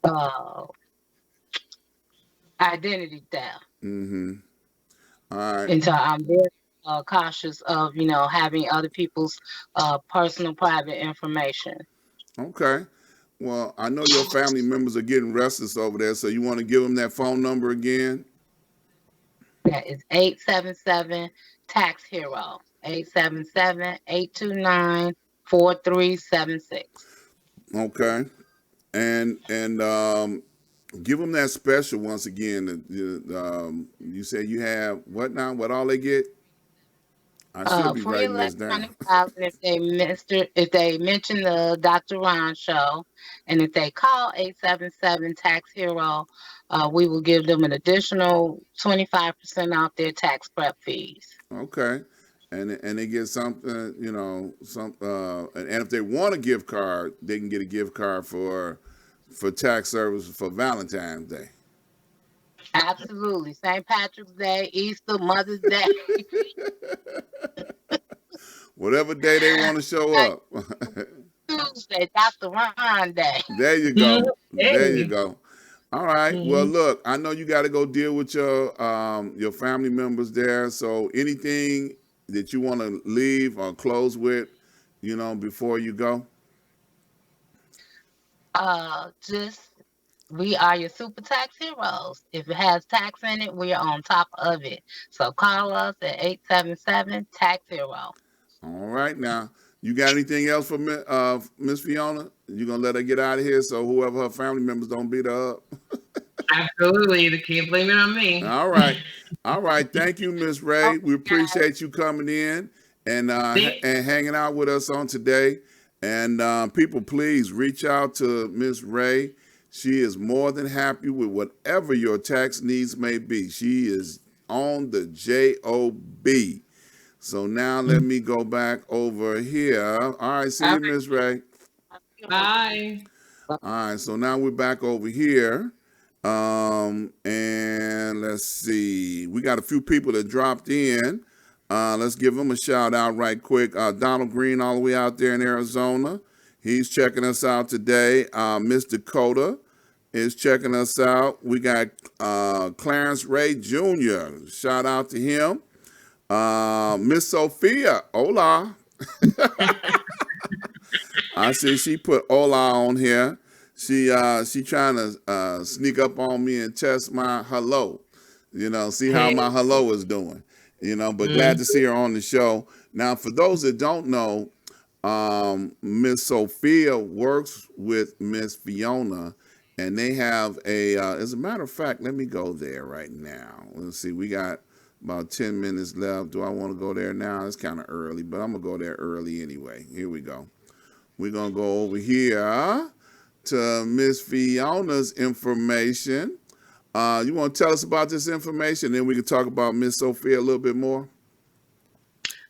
uh, identity theft. Mm-hmm. All right. And so I'm very cautious of, having other people's personal private information. Okay. Well, I know your family members are getting restless over there, so you want to give them that phone number again? That is 877 Tax Hero. 877-829-4376. Okay. And give them that special once again. You said you have what now? What all they get? I should be Free writing this down. electronic filing if they mention the Dr. Ron show, and if they call 877 Tax Hero, we will give them an additional 25% off their tax prep fees. Okay. And they get something, and if they want a gift card, they can get a gift card for tax services for Valentine's Day. Absolutely. St. Patrick's Day, Easter, Mother's Day. Whatever day they want to show up. Tuesday, Dr. Ron Day. There you go. There you go. All right. Well, look, I know you got to go deal with your family members there. So anything that you want to leave or close with, before you go? We are your super tax heroes. If it has tax in it, we are on top of it. So call us at 877 Tax Hero. All right. Now, you got anything else for Miss Fiona? You gonna let her get out of here so whoever her family members don't beat her up? Absolutely. They can't blame it on me. All right. All right. Thank you, Miss Raie. We appreciate you coming in and hanging out with us on today. And people, please reach out to Miss Raie. She is more than happy with whatever your tax needs may be. She is on the JOB. So now let me go back over here. All right, see you, Miss Raie. Bye. All right, so now we're back over here. And let's see. We got a few people that dropped in. Let's give them a shout out right quick. Donald Green all the way out there in Arizona. He's checking us out today. Miss Dakota is checking us out. We got Clarence Ray Jr. Shout out to him. Miss Sophia, hola. I see she put hola on here. She trying to sneak up on me and test my hello. See how my hello is doing. But glad to see her on the show. Now, for those that don't know, Miss Sophia works with Miss Fiona, and they have as a matter of fact, let me go there right now. Let's see, we got about 10 minutes left. Do I want to go there now? It's kind of early, but I'm going to go there early anyway. Here we go. We're going to go over here to Miss Fiona's information. You want to tell us about this information, then we can talk about Miss Sophia a little bit more?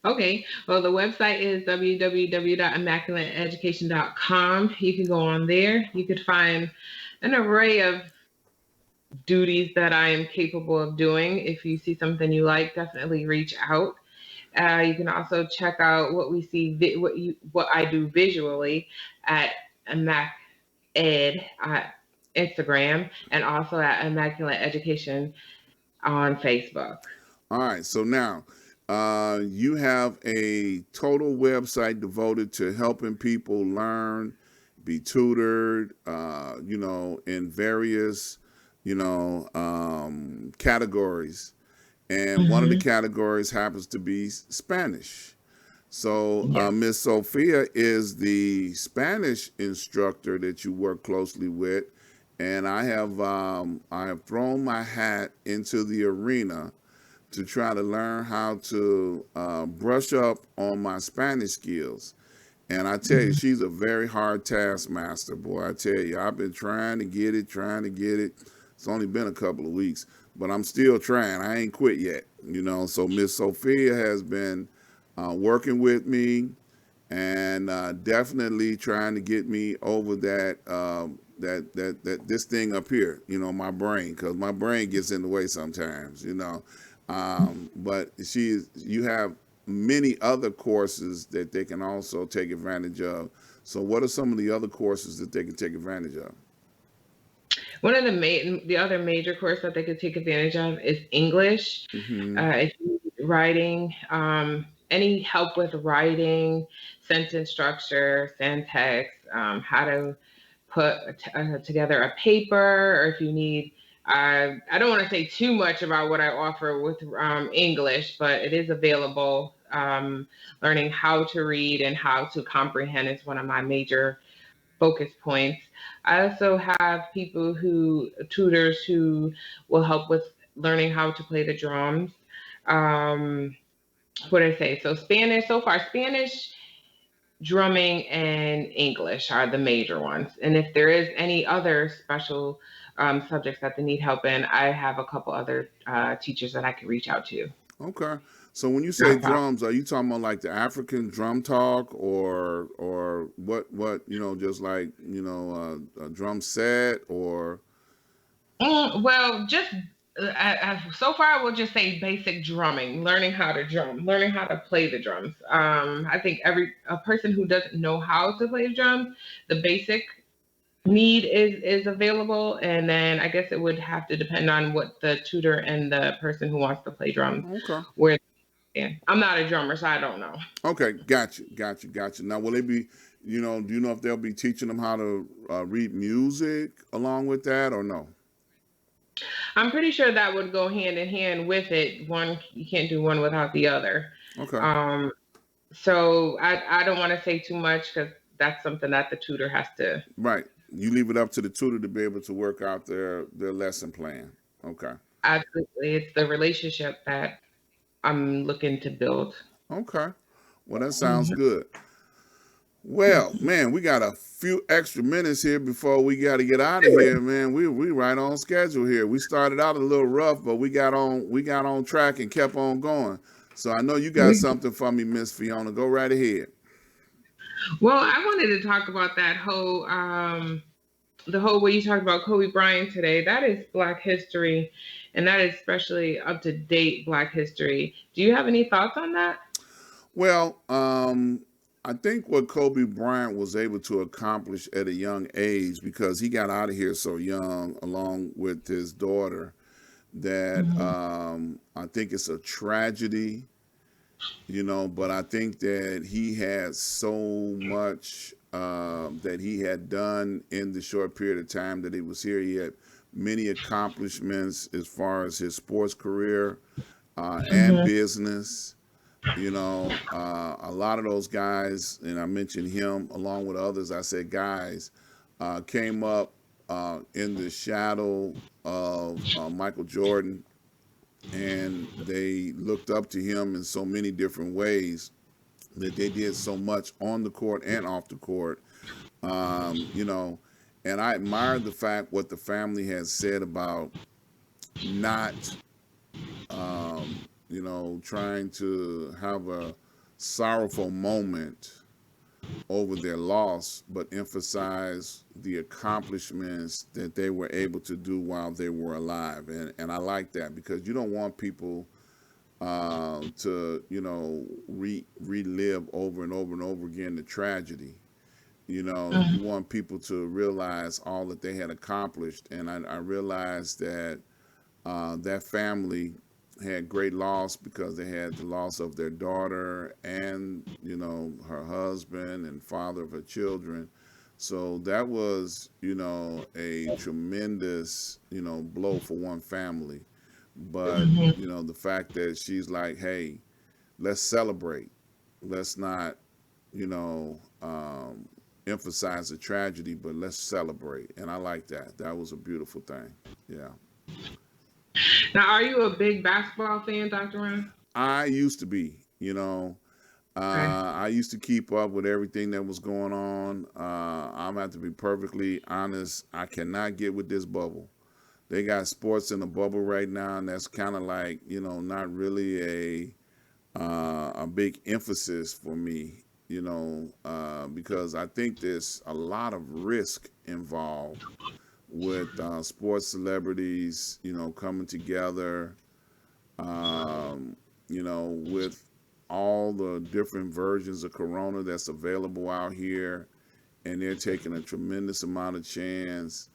Okay, well, the website is www.immaculateeducation.com. You can go on there. You could find an array of duties that I am capable of doing. If you see something you like, definitely reach out. You can also check out what we see, what I do visually at Immac Ed Instagram, and also at Immaculate Education on Facebook. All right, so now you have a total website devoted to helping people learn, be tutored, in various, categories. And one of the Mhm. categories happens to be Spanish. So Yes. Miss Sophia is the Spanish instructor that you work closely with, and I have thrown my hat into the arena to try to learn how to brush up on my Spanish skills. And I tell you, Mhm. she's a very hard taskmaster, boy. I tell you, I've been trying to get it, trying to get it. It's only been a couple of weeks, but I'm still trying. I ain't quit yet, So Miss Sophia has been working with me and definitely trying to get me over that this thing up here, my brain, because my brain gets in the way sometimes. But you have many other courses that they can also take advantage of. So, what are some of the other courses that they can take advantage of? One of the other major course that they could take advantage of is English. Hmm. If you need writing, any help with writing, sentence structure, syntax, how to put together a paper, or if you need, I don't want to say too much about what I offer with English, but it is available. Learning how to read and how to comprehend is one of my major focus points. I also have tutors who will help with learning how to play the drums. Um, what did I say? So Spanish, so far, Spanish, drumming, and English are the major ones. And if there is any other special subjects that they need help in, I have a couple other teachers that I can reach out to. Okay. So when you say Not a problem. drums, are you talking about like the African drum talk, or what just like a drum set, or Well, just so far, I will just say basic drumming, learning how to drum, learning how to play the drums. I think every a person who doesn't know how to play the drums, the basic need is available, and then I guess it would have to depend on what the tutor and the person who wants to play drums okay. where they're in. I'm not a drummer, so I don't know. Okay, got you. Now, will they be, do you know if they'll be teaching them how to read music along with that, or no? I'm pretty sure that would go hand in hand with it. One, you can't do one without the other. Okay, Um, So I don't want to say too much because that's something that the tutor has to. right. You leave it up to the tutor to be able to work out their lesson plan. Okay, Absolutely, it's the relationship that I'm looking to build. okay. Well, that sounds Mhm. good. Well, man, we got a few extra minutes here before we got to get out of here, man. We right on schedule here. We started out a little rough, but we got on track and kept on going. So I know you got something for me, Miss Fiona. Go right ahead. Well, I wanted to talk about the whole way you talked about Kobe Bryant today. That is Black history, and that is especially up to date Black history. Do you have any thoughts on that? Well, I think what Kobe Bryant was able to accomplish at a young age, because he got out of here so young, along with his daughter, that Mhm. I think it's a tragedy, but I think that he had so much that he had done in the short period of time that he was here. He had many accomplishments as far as his sports career and Mhm. business. A lot of those guys, and I mentioned him along with others, I said guys, came up in the shadow of Michael Jordan, and they looked up to him in so many different ways that they did so much on the court and off the court. Um, you know, And I admired the fact what the family had said about not, trying to have a sorrowful moment over their loss, but emphasize the accomplishments that they were able to do while they were alive. And I like that because you don't want people to, relive over and over and over again the tragedy. You want people to realize all that they had accomplished. And I realized that that family had great loss because they had the loss of their daughter and her husband and father of her children. So that was a tremendous blow for one family. But the fact that she's like, hey, let's celebrate, let's not you know emphasize the tragedy, but let's celebrate. And I like that. That was a beautiful thing. Yeah. Now, are you a big basketball fan, Dr. Ron? I used to be, you know, Okay. I used to keep up with everything that was going on. I'm have to be perfectly honest. I cannot get with this bubble. They got sports in the bubble right now, and that's kind of like, not really a big emphasis for me, because I think there's a lot of risk involved with sports celebrities, coming together, with all the different versions of Corona that's available out here, and they're taking a tremendous amount of chance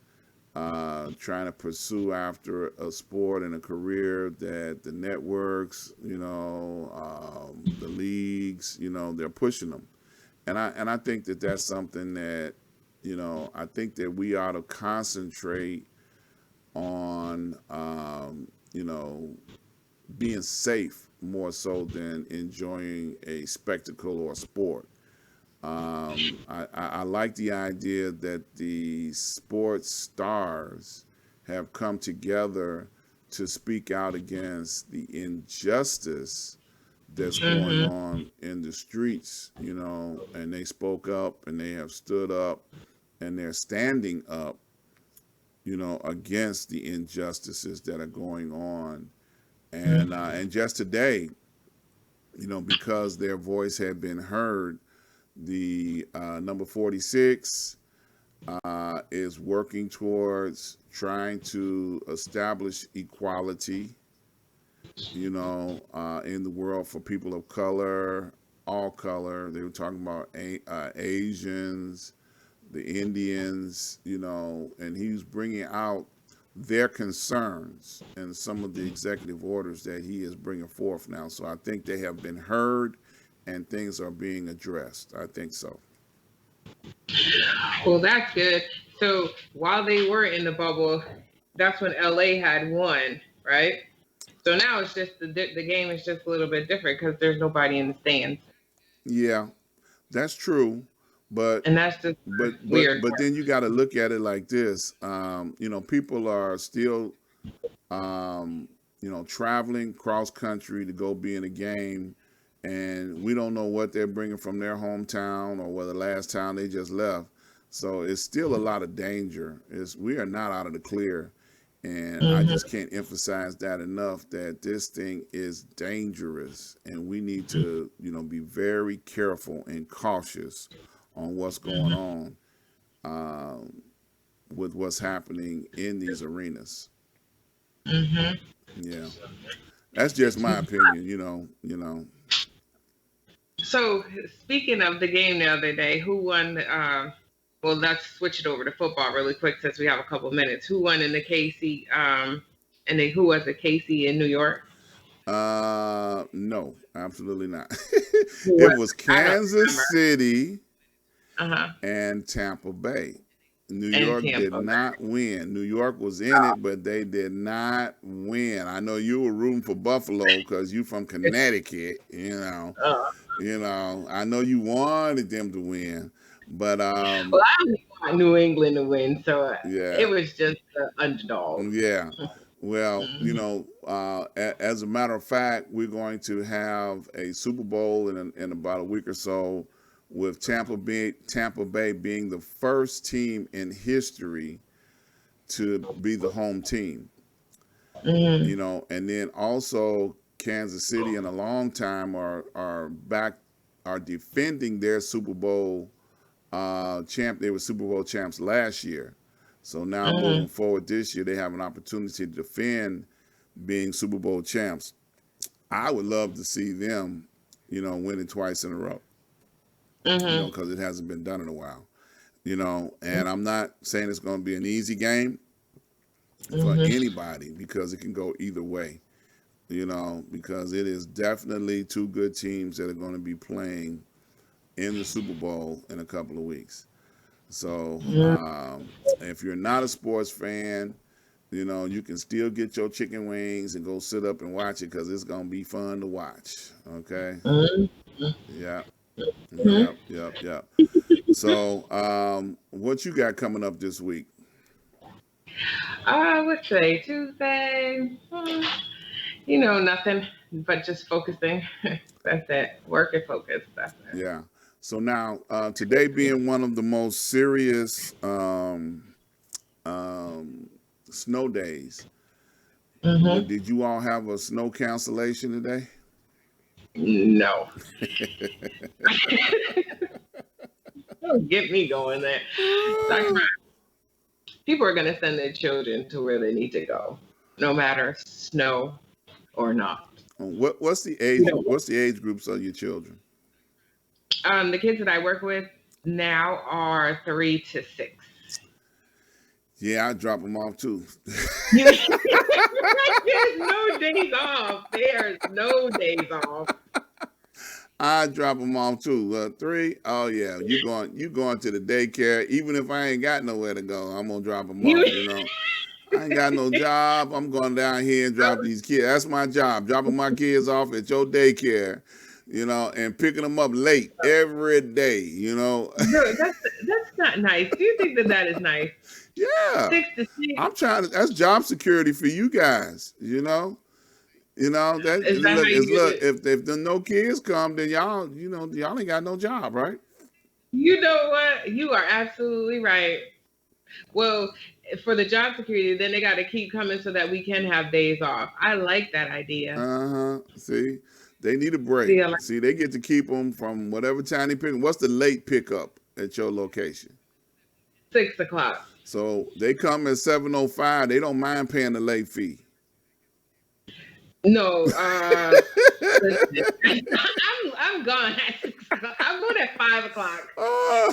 trying to pursue after a sport and a career that the networks, the leagues, they're pushing them, and I think that that's something that I think that we ought to concentrate on, being safe more so than enjoying a spectacle or a sport. I like the idea that the sports stars have come together to speak out against the injustice that's going Mm-hmm. on in the streets, and they spoke up and they have stood up and they're standing up, against the injustices that are going on. And just today, because their voice had been heard, the number 46 is working towards trying to establish equality, in the world for people of color, all color. They were talking about Asians, the Indians, and he was bringing out their concerns and some of the executive orders that he is bringing forth now. So I think they have been heard and things are being addressed. I think so. Well, that's good. So while they were in the bubble, that's when LA had won, right? So now it's just the game is just a little bit different because there's nobody in the stands, Yeah, that's true. But and that's just the but but weird but part. then you got to look at it like this. People are still um, traveling cross country to go be in a game, and we don't know what they're bringing from their hometown or whether last town they just left. So it's still a lot of danger. We are not out of the clear, and I Mm-hmm. just can't emphasize that enough. That this thing is dangerous, and we need to, be very careful and cautious on what's going Mm-hmm. on um, with what's happening in these arenas. Mm-hmm. Yeah. That's just my opinion, So speaking of the game the other day, who won? Well, let's switch it over to football really quick since we have a couple minutes. Who won in the KC? And then who was it? KC in New York? No, absolutely not. Who It was was it? I don't remember. Kansas City Uh-huh. and Tampa Bay. New And York did Tampa not win. New York was in it, but they did not win. I know you were rooting for Buffalo because you from Bay. Connecticut. Uh, I know you wanted them to win, but well, I only want New England to win, so it yeah, was just the underdog. yeah. Well, Hmm. as a matter of fact, we're going to have a Super Bowl in about a week or so with Tampa Bay being the first team in history to be the home team. Mm-hmm. And then also Kansas City in a long time are defending their Super Bowl champ. They were Super Bowl champs last year. So now moving forward this year, they have an opportunity to defend being Super Bowl champs. I would love to see them, winning twice in a row, because it hasn't been done in a while, and I'm not saying it's going to be an easy game for anybody because it can go either way, because it is definitely two good teams that are going to be playing in the Super Bowl in a couple of weeks. So if you're not a sports fan, you can still get your chicken wings and go sit up and watch it because it's going to be fun to watch. Okay? Yeah. Yep. So what you got coming up this week? Let's say Tuesday. Nothing but just focusing. That's it. Work and focus. That's it. Yeah. So now, today being one of the most serious snow days, did you all have a snow cancellation today? No. Don't get me going there. People are going to send their children to where they need to go, no matter snow or not. What's the age? What's the age groups of your children? The kids that I work with now are 3 to 6. Yeah, I drop them off too. There's no days off. There's no days off. I drop them off too. 3. Oh yeah, you going to the daycare? Even if I ain't got nowhere to go, I'm gonna drop them off. I ain't got no job. I'm going down here and drop these kids. That's my job, dropping my kids off at your daycare, and picking them up late every day. No, that's not nice. Do you think that is nice? Yeah. 6 to 6. I'm trying to. That's job security for you guys. That if the no kids come, then y'all ain't got no job, right? You know what? You are absolutely right. Well, for the job security, then they got to keep coming so that we can have days off. I like that idea. See, they need a break. See, they get to keep them from whatever time they pick. What's the late pickup at your location? 6 o'clock. So they come at 7:05. They don't mind paying the late fee. No, I'm gone at 6 o'clock. I'm going at 5 o'clock.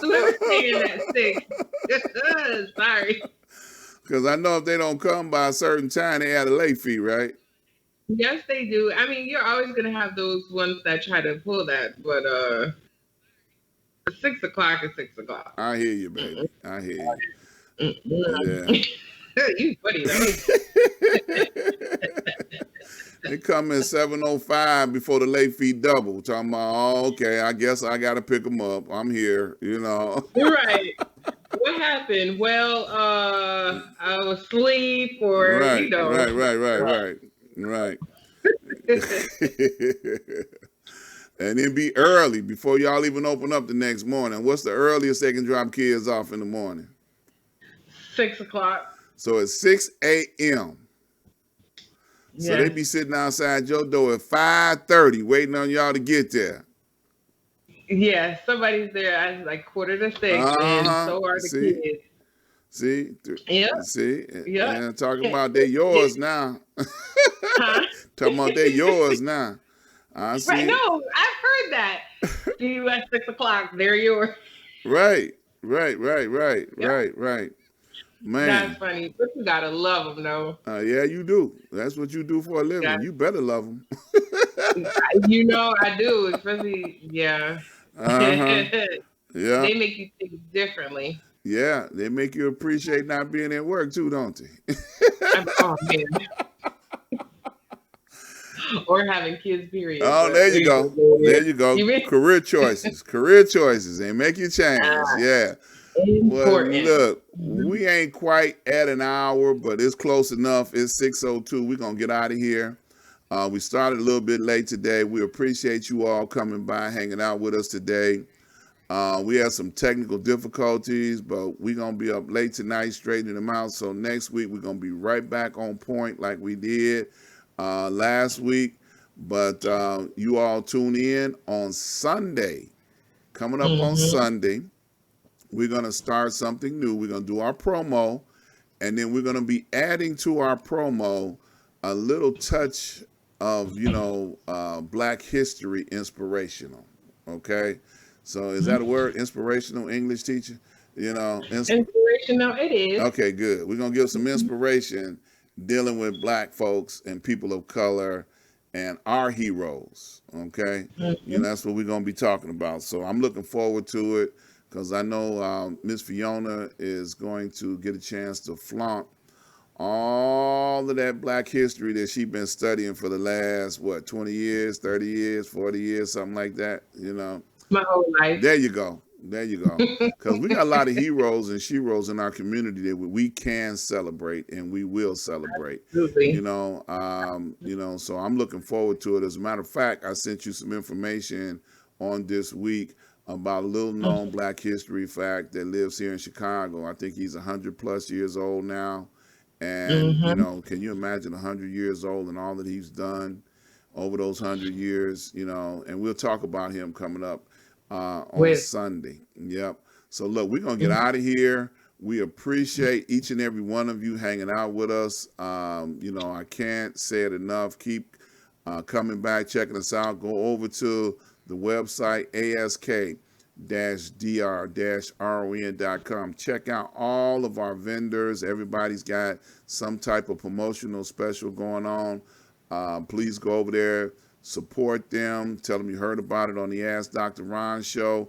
Whoever's staying at 6. Sorry. Because I know if they don't come by a certain time, they add a late fee, right? Yes, they do. I mean, you're always going to have those ones that try to pull that, but 6 o'clock is 6 o'clock. I hear you, baby. I hear you. Yeah. You funny though. They come in 7:05 before the late fee double. Talking about, okay, I guess I got to pick them up. I'm here, Right. What happened? Well, I was asleep or, Right. And then be early before y'all even open up the next morning. What's the earliest they can drop kids off in the morning? 6 o'clock. So it's 6 a.m. So Yeah. they be sitting outside your door at 5:30 waiting on y'all to get there. Yeah, somebody's there at like 5:45, and so are the kids. See? Yeah. See? Yeah. And talking about they yours now. Huh? Talking about they yours now. I see. Right, no, I've heard that. See you at 6 o'clock, they're yours. Right. Yep. Man. That's funny, but you gotta love them, though. Yeah, you do. That's what you do for a living. Yeah. You better love them. I do, especially, yeah. Yeah. They make you think differently. Yeah, they make you appreciate not being at work too, don't they? Oh, man. Or having kids, period. Oh, there you go. There you go. Career choices. They make you change. Yeah. Well, look, we ain't quite at an hour, but it's close enough. It's 6:02. We're going to get out of here. We started a little bit late today. We appreciate you all coming by, hanging out with us today. We had some technical difficulties, but we're going to be up late tonight straightening them out. So next week, we're going to be right back on point like we did last week. But you all tune in on Sunday. Coming up on Sunday, we're going to start something new. We're going to do our promo, and then we're going to be adding to our promo a little touch of, Black history inspirational. Okay? So is that a word? Inspirational, English teacher? Inspirational, it is. Okay, good. We're gonna give some inspiration dealing with Black folks and people of color and our heroes. Okay, that's what we're gonna be talking about. So I'm looking forward to it because I know Miss Fiona is going to get a chance to flaunt all of that Black history that she's been studying for the last 20 years, 30 years, 40 years, something like that. My whole life. There you go. Because we got a lot of heroes and sheroes in our community that we can celebrate and we will celebrate. Absolutely. So I'm looking forward to it. As a matter of fact, I sent you some information on this week about a little known Black history fact that lives here in Chicago. I think he's 100 plus years old now. And, can you imagine 100 years old and all that he's done over those 100 years, and we'll talk about him coming up on Sunday. Yep. So look, we're going to get out of here. We appreciate each and every one of you hanging out with us. I can't say it enough. Keep coming back, checking us out. Go over to the website, ask-dr-ron.com. Check out all of our vendors. Everybody's got some type of promotional special going on. Please go over there, support them, tell them you heard about it on the Ask Dr. Ron show.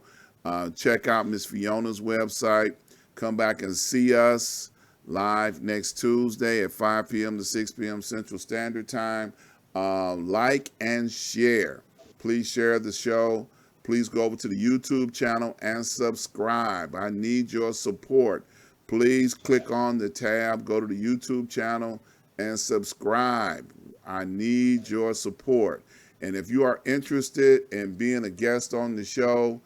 Check out Miss Fiona's website. Come back and see us live next Tuesday at 5 p.m. to 6 p.m. Central Standard Time. Like and share. Please share the show. Please go over to the YouTube channel and subscribe. I need your support. Please click on the tab, go to the YouTube channel and subscribe. I need your support. And if you are interested in being a guest on the show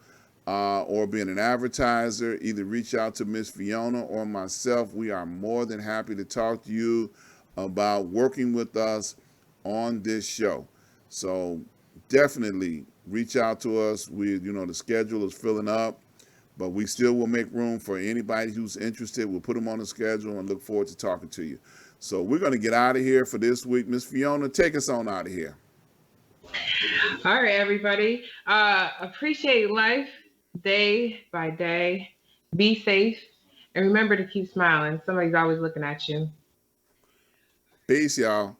or being an advertiser, either reach out to Miss Fiona or myself. We are more than happy to talk to you about working with us on this show. So definitely reach out to us. The schedule is filling up, but we still will make room for anybody who's interested. We'll put them on the schedule and look forward to talking to you. So we're going to get out of here for this week. Miss Fiona, take us on out of here. All right, everybody. Appreciate life day by day. Be safe. And remember to keep smiling. Somebody's always looking at you. Peace, y'all.